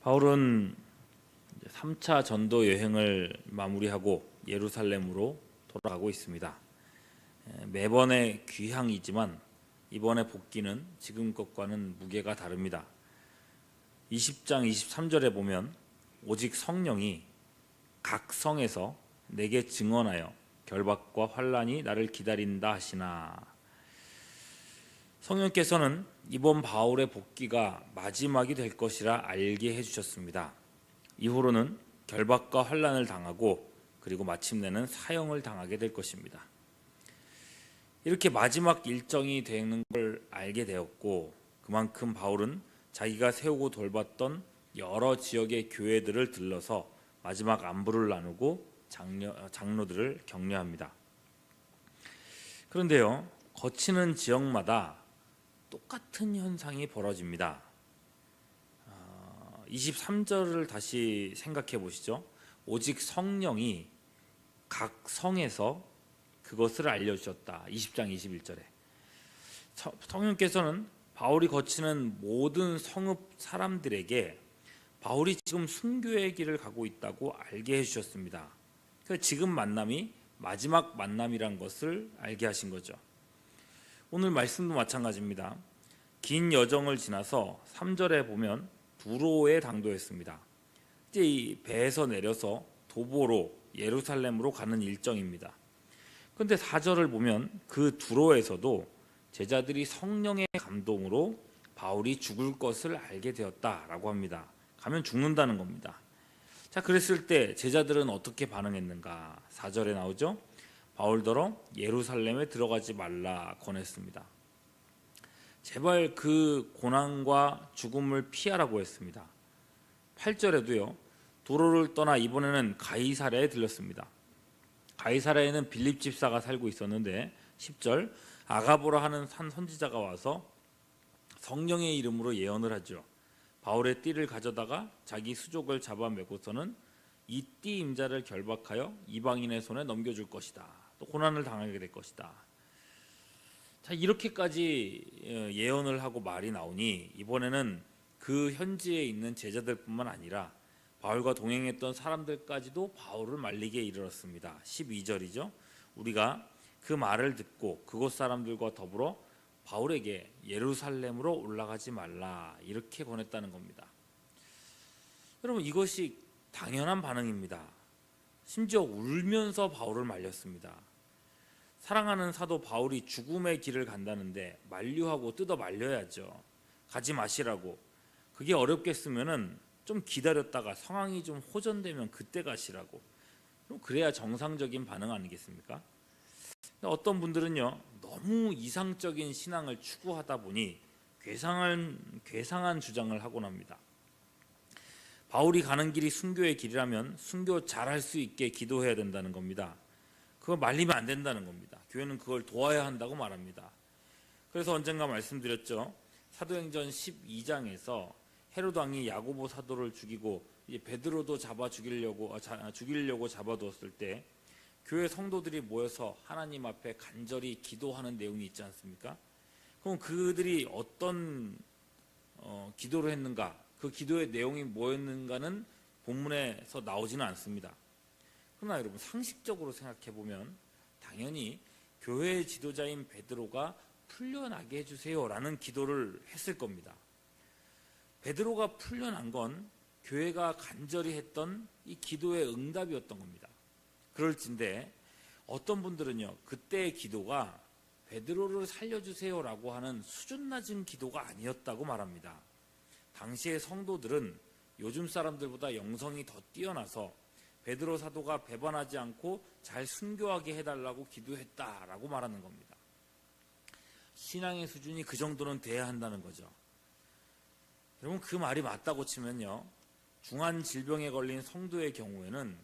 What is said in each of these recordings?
바울은 3차 전도 여행을 마무리하고 예루살렘으로 돌아가고 있습니다. 매번의 귀향이지만 이번의 복귀는 지금 것과는 무게가 다릅니다. 20장 23절에 보면 오직 성령이 각 성에서 내게 증언하여 결박과 환난이 나를 기다린다 하시나. 성령께서는 이번 바울의 복귀가 마지막이 될 것이라 알게 해주셨습니다. 이후로는 결박과 환난을 당하고 그리고 마침내는 사형을 당하게 될 것입니다. 이렇게 마지막 일정이 되는 걸 알게 되었고, 그만큼 바울은 자기가 세우고 돌봤던 여러 지역의 교회들을 들러서 마지막 안부를 나누고 장로들을 격려합니다. 그런데요, 거치는 지역마다 똑같은 현상이 벌어집니다. 23절을 다시 생각해 보시죠. 오직 성령이 각 성에서 그것을 알려주셨다. 20장 21절에 성령께서는 바울이 거치는 모든 성읍 사람들에게 바울이 지금 순교의 길을 가고 있다고 알게 해주셨습니다. 그래서 지금 만남이 마지막 만남이란 것을 알게 하신 거죠. 오늘 말씀도 마찬가지입니다. 긴 여정을 지나서 3절에 보면 두로에 당도했습니다. 이제 이 배에서 내려서 도보로 예루살렘으로 가는 일정입니다. 그런데 4절을 보면 그 두로에서도 제자들이 성령의 감동으로 바울이 죽을 것을 알게 되었다라고 합니다. 가면 죽는다는 겁니다. 자, 그랬을 때 제자들은 어떻게 반응했는가? 4절에 나오죠. 바울더러 예루살렘에 들어가지 말라 권했습니다. 제발 그 고난과 죽음을 피하라고 했습니다. 8절에도요. 도로를 떠나 이번에는 가이사랴에 들렸습니다. 가이사랴에는 빌립 집사가 살고 있었는데 10절 아가보라 하는 한 선지자가 와서 성령의 이름으로 예언을 하죠. 바울의 띠를 가져다가 자기 수족을 잡아매고서는 이 띠 임자를 결박하여 이방인의 손에 넘겨줄 것이다. 또 고난을 당하게 될 것이다. 자, 이렇게까지 예언을 하고 말이 나오니 이번에는 그 현지에 있는 제자들뿐만 아니라 바울과 동행했던 사람들까지도 바울을 말리게 이르렀습니다. 12절이죠. 우리가 그 말을 듣고 그곳 사람들과 더불어 바울에게 예루살렘으로 올라가지 말라 이렇게 권했다는 겁니다. 여러분, 이것이 당연한 반응입니다. 심지어 울면서 바울을 말렸습니다. 사랑하는 사도 바울이 죽음의 길을 간다는데 만류하고 뜯어 말려야죠. 가지 마시라고. 그게 어렵겠으면은 좀 기다렸다가 상황이 좀 호전되면 그때 가시라고. 그래야 정상적인 반응 아니겠습니까? 어떤 분들은요, 너무 이상적인 신앙을 추구하다 보니 괴상한 주장을 하곤 합니다. 바울이 가는 길이 순교의 길이라면 순교 잘할 수 있게 기도해야 된다는 겁니다. 그거 말리면 안 된다는 겁니다. 교회는 그걸 도와야 한다고 말합니다. 그래서 언젠가 말씀드렸죠. 사도행전 12장에서 헤롯 왕이 야고보 사도를 죽이고 베드로도 죽이려고 잡아두었을 때 교회 성도들이 모여서 하나님 앞에 간절히 기도하는 내용이 있지 않습니까? 그럼 그들이 어떤 기도를 했는가, 그 기도의 내용이 뭐였는가는 본문에서 나오지는 않습니다. 그러나 여러분, 상식적으로 생각해보면 당연히 교회의 지도자인 베드로가 풀려나게 해주세요라는 기도를 했을 겁니다. 베드로가 풀려난 건 교회가 간절히 했던 이 기도의 응답이었던 겁니다. 그럴진데 어떤 분들은요, 그때의 기도가 베드로를 살려주세요라고 하는 수준 낮은 기도가 아니었다고 말합니다. 당시의 성도들은 요즘 사람들보다 영성이 더 뛰어나서 베드로 사도가 배반하지 않고 잘 순교하게 해달라고 기도했다라고 말하는 겁니다. 신앙의 수준이 그 정도는 돼야 한다는 거죠. 여러분, 그 말이 맞다고 치면요, 중한 질병에 걸린 성도의 경우에는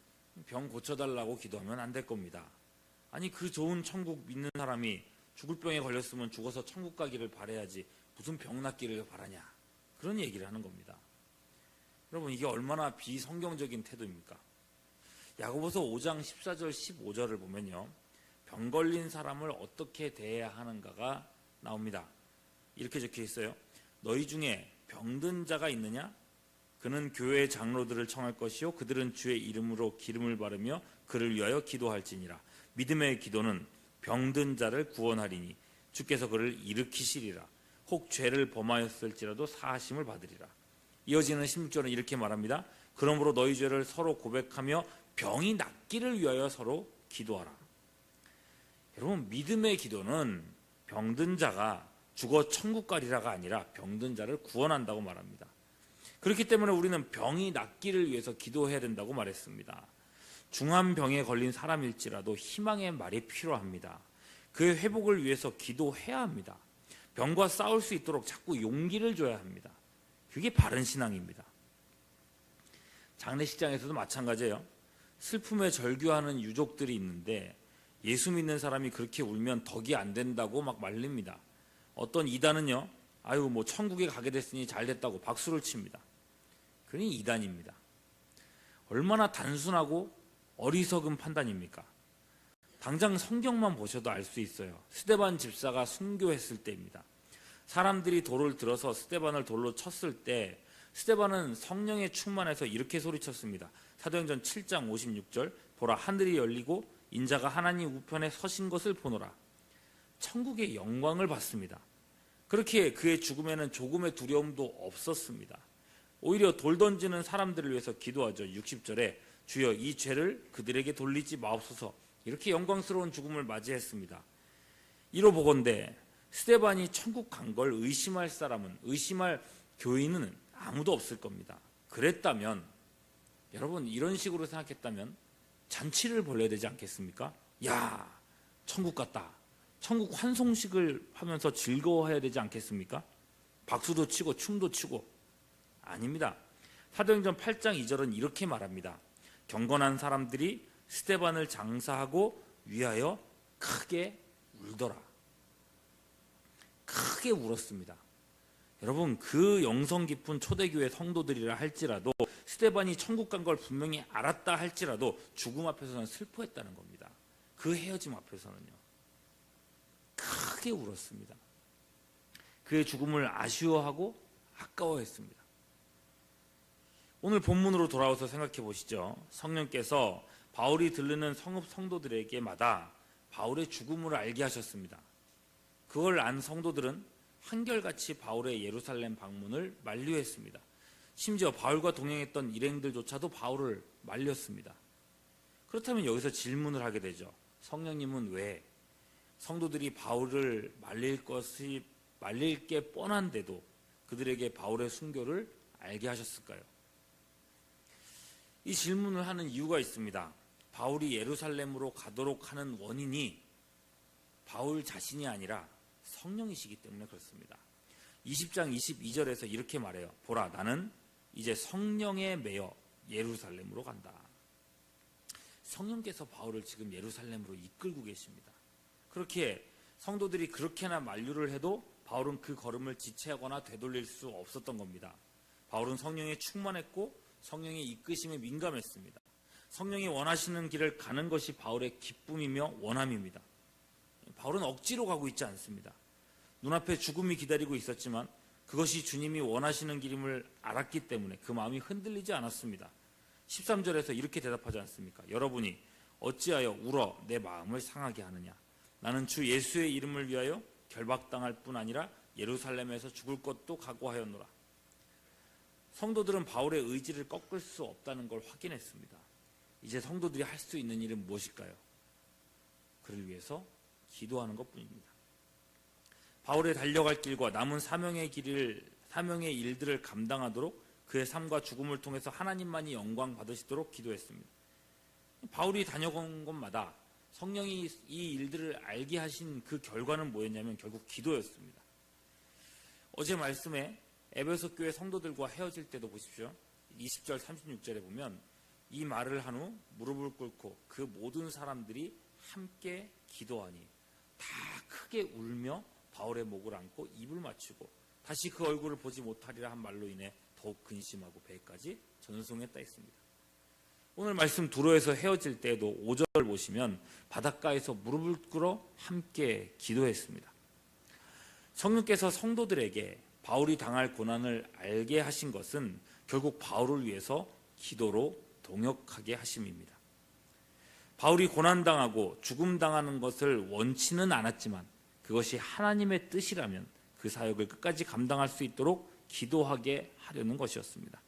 병 고쳐달라고 기도하면 안 될 겁니다. 아니, 그 좋은 천국 믿는 사람이 죽을 병에 걸렸으면 죽어서 천국 가기를 바라야지 무슨 병 낫기를 바라냐, 그런 얘기를 하는 겁니다. 여러분, 이게 얼마나 비성경적인 태도입니까? 야고보서 5장 14절 15절을 보면요, 병 걸린 사람을 어떻게 대해야 하는가가 나옵니다. 이렇게 적혀 있어요. 너희 중에 병든 자가 있느냐? 그는 교회의 장로들을 청할 것이요 그들은 주의 이름으로 기름을 바르며 그를 위하여 기도할지니라. 믿음의 기도는 병든 자를 구원하리니 주께서 그를 일으키시리라. 혹 죄를 범하였을지라도 사하심을 받으리라. 이어지는 16절은 이렇게 말합니다. 그러므로 너희 죄를 서로 고백하며 병이 낫기를 위하여 서로 기도하라. 여러분, 믿음의 기도는 병든 자가 죽어 천국 가리라가 아니라 병든 자를 구원한다고 말합니다. 그렇기 때문에 우리는 병이 낫기를 위해서 기도해야 된다고 말했습니다. 중한 병에 걸린 사람일지라도 희망의 말이 필요합니다. 그의 회복을 위해서 기도해야 합니다. 병과 싸울 수 있도록 자꾸 용기를 줘야 합니다. 그게 바른 신앙입니다. 장례식장에서도 마찬가지예요. 슬픔에 절규하는 유족들이 있는데 예수 믿는 사람이 그렇게 울면 덕이 안 된다고 막 말립니다. 어떤 이단은요, 아유 뭐 천국에 가게 됐으니 잘 됐다고 박수를 칩니다. 그러니 이단입니다. 얼마나 단순하고 어리석은 판단입니까? 당장 성경만 보셔도 알 수 있어요. 스데반 집사가 순교했을 때입니다. 사람들이 돌을 들어서 스데반을 돌로 쳤을 때 스데반은 성령에 충만해서 이렇게 소리쳤습니다. 사도행전 7장 56절, 보라 하늘이 열리고 인자가 하나님 우편에 서신 것을 보노라. 천국의 영광을 받습니다. 그렇게 그의 죽음에는 조금의 두려움도 없었습니다. 오히려 돌 던지는 사람들을 위해서 기도하죠. 60절에 주여 이 죄를 그들에게 돌리지 마옵소서. 이렇게 영광스러운 죽음을 맞이했습니다. 이로 보건대 스데반이 천국 간 걸 의심할 사람은, 의심할 교인은 아무도 없을 겁니다. 그랬다면 여러분, 이런 식으로 생각했다면 잔치를 벌여야 되지 않겠습니까? 야, 천국 갔다. 천국 환송식을 하면서 즐거워해야 되지 않겠습니까? 박수도 치고 춤도 추고. 아닙니다. 사도행전 8장 2절은 이렇게 말합니다. 경건한 사람들이 스데반을 장사하고 위하여 크게 울더라. 크게 울었습니다. 여러분, 그 영성 깊은 초대교회 성도들이라 할지라도 스데반이 천국 간 걸 분명히 알았다 할지라도 죽음 앞에서는 슬퍼했다는 겁니다. 그 헤어짐 앞에서는요. 크게 울었습니다. 그의 죽음을 아쉬워하고 아까워했습니다. 오늘 본문으로 돌아와서 생각해 보시죠. 성령께서 바울이 들르는 성읍 성도들에게마다 바울의 죽음을 알게 하셨습니다. 그걸 안 성도들은 한결같이 바울의 예루살렘 방문을 만류했습니다. 심지어 바울과 동행했던 일행들조차도 바울을 말렸습니다. 그렇다면 여기서 질문을 하게 되죠. 성령님은 왜 성도들이 바울을 말릴 게 뻔한데도 그들에게 바울의 순교를 알게 하셨을까요? 이 질문을 하는 이유가 있습니다. 바울이 예루살렘으로 가도록 하는 원인이 바울 자신이 아니라 성령이시기 때문에 그렇습니다. 20장 22절에서 이렇게 말해요. 보라, 나는 이제 성령에 매여 예루살렘으로 간다. 성령께서 바울을 지금 예루살렘으로 이끌고 계십니다. 그렇게 성도들이 그렇게나 만류를 해도 바울은 그 걸음을 지체하거나 되돌릴 수 없었던 겁니다. 바울은 성령에 충만했고 성령의 이끄심에 민감했습니다. 성령이 원하시는 길을 가는 것이 바울의 기쁨이며 원함입니다. 바울은 억지로 가고 있지 않습니다. 눈앞에 죽음이 기다리고 있었지만 그것이 주님이 원하시는 길임을 알았기 때문에 그 마음이 흔들리지 않았습니다. 13절에서 이렇게 대답하지 않습니까? 여러분이 어찌하여 울어 내 마음을 상하게 하느냐? 나는 주 예수의 이름을 위하여 결박당할 뿐 아니라 예루살렘에서 죽을 것도 각오하였노라. 성도들은 바울의 의지를 꺾을 수 없다는 걸 확인했습니다. 이제 성도들이 할 수 있는 일은 무엇일까요? 그를 위해서 기도하는 것뿐입니다. 바울의 달려갈 길과 남은 사명의 일들을 감당하도록 그의 삶과 죽음을 통해서 하나님만이 영광 받으시도록 기도했습니다. 바울이 다녀간 곳마다 성령이 이 일들을 알게 하신 그 결과는 뭐였냐면 결국 기도였습니다. 어제 말씀에 에베소 교회 성도들과 헤어질 때도 보십시오. 20절 36절에 보면 이 말을 한 후 무릎을 꿇고 그 모든 사람들이 함께 기도하니 다 크게 울며 바울의 목을 안고 입을 맞추고 다시 그 얼굴을 보지 못하리라 한 말로 인해 더욱 근심하고 배까지 전송했다 했습니다. 오늘 말씀 두로에서 헤어질 때에도 5절 보시면 바닷가에서 무릎을 꿇어 함께 기도했습니다. 성령께서 성도들에게 바울이 당할 고난을 알게 하신 것은 결국 바울을 위해서 기도로 동역하게 하심입니다. 바울이 고난당하고 죽음당하는 것을 원치는 않았지만 그것이 하나님의 뜻이라면 그 사역을 끝까지 감당할 수 있도록 기도하게 하려는 것이었습니다.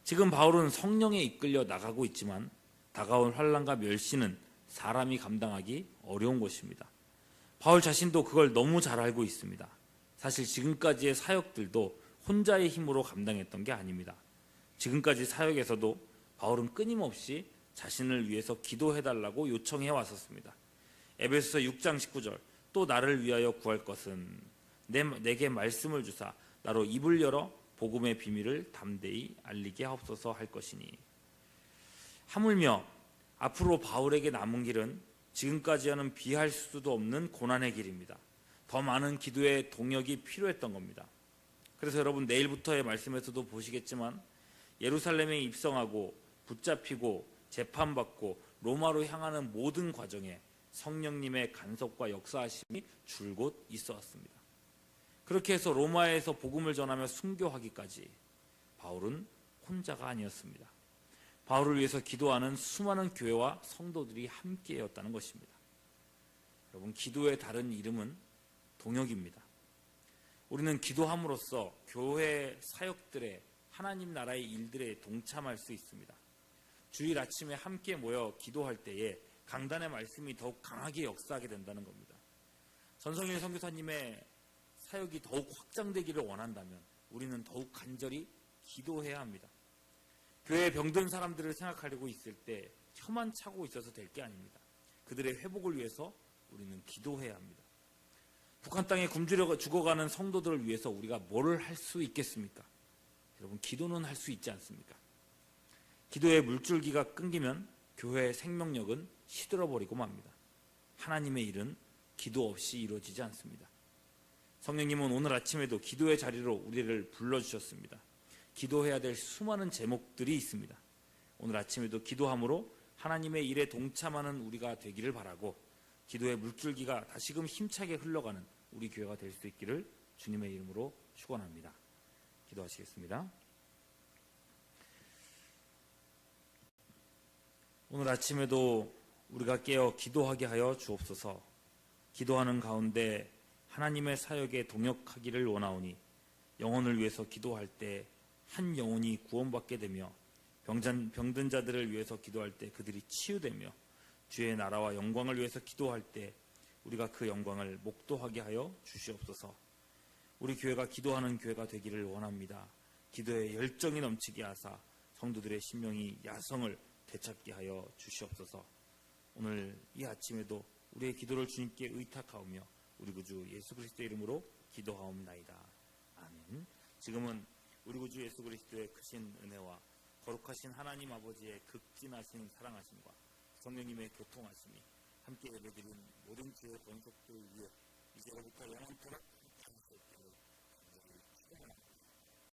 지금 바울은 성령에 이끌려 나가고 있지만 다가온 환난과 멸시는 사람이 감당하기 어려운 것입니다. 바울 자신도 그걸 너무 잘 알고 있습니다. 사실 지금까지의 사역들도 혼자의 힘으로 감당했던 게 아닙니다. 지금까지 사역에서도 바울은 끊임없이 자신을 위해서 기도해달라고 요청해 왔었습니다. 에베소서 6장 19절 또 나를 위하여 구할 것은 내게 말씀을 주사 나로 입을 열어 복음의 비밀을 담대히 알리게 하옵소서 할 것이니. 하물며 앞으로 바울에게 남은 길은 지금까지와는 비할 수도 없는 고난의 길입니다. 더 많은 기도의 동역이 필요했던 겁니다. 그래서 여러분 내일부터의 말씀에서도 보시겠지만 예루살렘에 입성하고 붙잡히고 재판받고 로마로 향하는 모든 과정에 성령님의 간섭과 역사하심이 줄곧 있어 왔습니다. 그렇게 해서 로마에서 복음을 전하며 순교하기까지 바울은 혼자가 아니었습니다. 바울을 위해서 기도하는 수많은 교회와 성도들이 함께였다는 것입니다. 여러분, 기도의 다른 이름은 동역입니다. 우리는 기도함으로써 교회 사역들의 하나님 나라의 일들에 동참할 수 있습니다. 주일 아침에 함께 모여 기도할 때에 강단의 말씀이 더욱 강하게 역사하게 된다는 겁니다. 전성일 선교사님의 사역이 더욱 확장되기를 원한다면 우리는 더욱 간절히 기도해야 합니다. 교회에 병든 사람들을 생각하려고 있을 때 혀만 차고 있어서 될 게 아닙니다. 그들의 회복을 위해서 우리는 기도해야 합니다. 북한 땅에 굶주려 죽어가는 성도들을 위해서 우리가 뭐를 할 수 있겠습니까? 여러분, 기도는 할 수 있지 않습니까? 기도의 물줄기가 끊기면 교회의 생명력은 시들어버리고 맙니다. 하나님의 일은 기도 없이 이루어지지 않습니다. 성령님은 오늘 아침에도 기도의 자리로 우리를 불러주셨습니다. 기도해야 될 수많은 제목들이 있습니다. 오늘 아침에도 기도함으로 하나님의 일에 동참하는 우리가 되기를 바라고 기도의 물줄기가 다시금 힘차게 흘러가는 우리 교회가 될 수 있기를 주님의 이름으로 축원합니다. 기도하시겠습니다. 오늘 아침에도 우리가 깨어 기도하게 하여 주옵소서. 기도하는 가운데 하나님의 사역에 동역하기를 원하오니 영혼을 위해서 기도할 때 한 영혼이 구원받게 되며 병든 자들을 위해서 기도할 때 그들이 치유되며 주의 나라와 영광을 위해서 기도할 때 우리가 그 영광을 목도하게 하여 주시옵소서. 우리 교회가 기도하는 교회가 되기를 원합니다. 기도에 열정이 넘치게 하사 성도들의 심령이 야성을 되찾게 하여 주시옵소서. 오늘 이 아침에도 우리의 기도를 주님께 의탁하오며 우리 구주 예수 그리스도의 이름으로 기도하옵나이다. 아멘. 지금은 우리 구주 예수 그리스도의 크신 은혜와 거룩하신 하나님 아버지의 극진하신 사랑하심과 성령님의 교통하심이 함께 예배드린 모든 주의 권속들 위해 이제로부터 영원토록